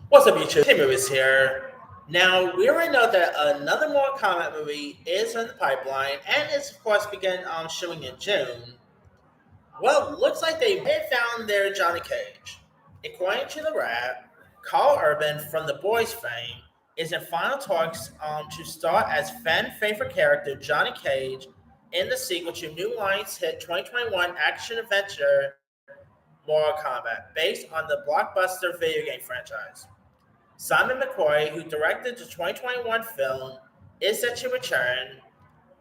What's up, YouTube? Tim Movies here. Now, we already know that another Mortal Kombat movie is in the pipeline and is, of course, begin showing in June. Well, looks like they may have found their Johnny Cage. According to the rap, Karl Urban from The Boys fame is in final talks to star as fan favorite character Johnny Cage in the sequel to New Line's hit 2021 action adventure Mortal Kombat, based on the blockbuster video game franchise. Simon McCoy, who directed the 2021 film, is set to return,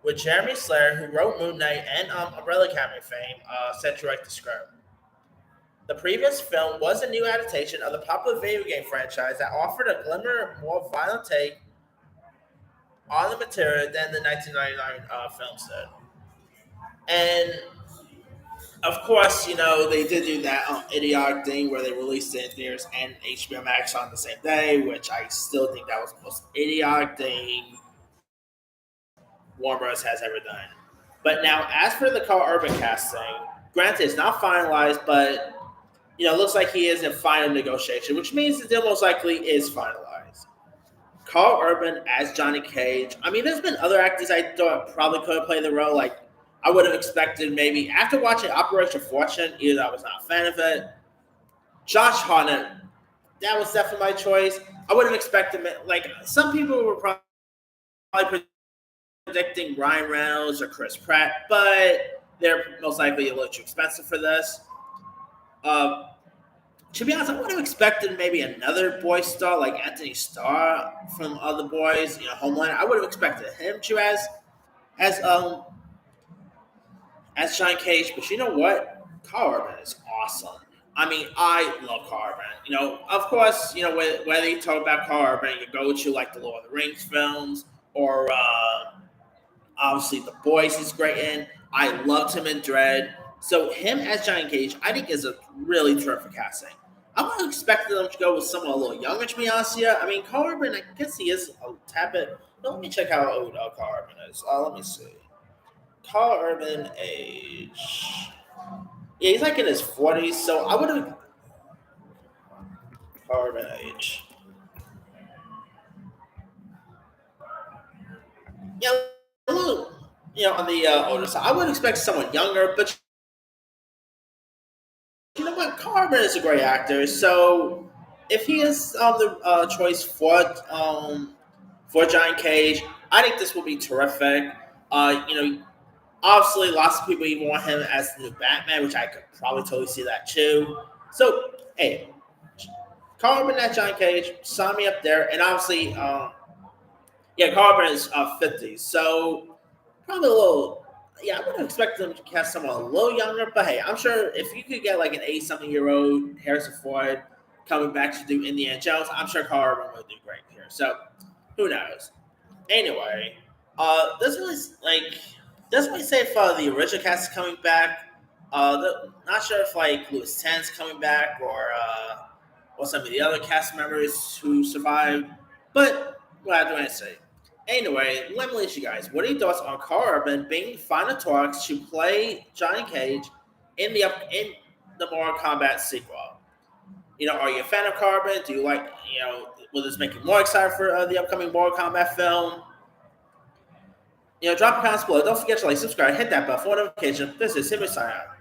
with Jeremy Slayer, who wrote Moon Knight and Umbrella Academy fame, set to write the script. The previous film was a new adaptation of the popular video game franchise that offered a glimmer more violent take on the material than the 1999 films did. And of course, they did do that idiotic thing where they released it in theaters and HBO Max on the same day, which I still think that was the most idiotic thing Warner Bros. Has ever done. But now, as for the Carl Urban casting, granted, it's not finalized, but it looks like he is in final negotiation, which means the deal most likely is finalized. Carl Urban as Johnny Cage. I mean, there's been other actors I thought probably could have played the role, like I would have expected maybe after watching Operation Fortune, even though I was not a fan of it. Josh Hartnett, that was definitely my choice. I would have expected, like some people were probably predicting Ryan Reynolds or Chris Pratt, but they're most likely a little too expensive for this. To be honest, I would have expected maybe another boy star like Anthony Starr from Other Boys, Homeland. I would have expected him to as Johnny Cage, but you know what? Karl Urban is awesome. I mean, I love Karl Urban. Of course, whether you talk about Karl Urban, you go to like the Lord of the Rings films, or obviously The Boys he's great in. I loved him in Dread. So him as Johnny Cage, I think is a really terrific casting. I would have expected them to go with someone a little younger, to be honest here. I mean, Karl Urban, I guess he is a tad bit. Let me check how old Karl Urban is. Let me see. Karl Urban age. Yeah, he's like in his 40s, so I would have. Karl Urban age. Yeah, a little, on the older side. I would expect someone younger, but you know what? Karl Urban is a great actor, so if he is the choice for Johnny Cage, I think this will be terrific. Obviously, lots of people even want him as the new Batman, which I could probably totally see that too. So, hey, Karl Urban as Johnny Cage, sign me up there. And obviously, Karl Urban is 50, so probably a little. Yeah, I would have expected them to cast someone a little younger, but hey, I'm sure if you could get like an 80-something-year-old Harrison Ford coming back to do Indiana Jones, I'm sure Karl Urban would do great here. So, who knows? Anyway, doesn't really say if the original cast is coming back. Not sure if like Louis Tan's coming back or some of the other cast members who survived. But what do I say? Anyway, let me let you guys. What are your thoughts on Karl Urban being final talks to play Johnny Cage in the Mortal Kombat sequel? Are you a fan of Karl Urban? Do you like will this make you more excited for the upcoming Mortal Kombat film? Drop a comment below. Don't forget to like, subscribe, hit that bell for notification. This is Him signing out.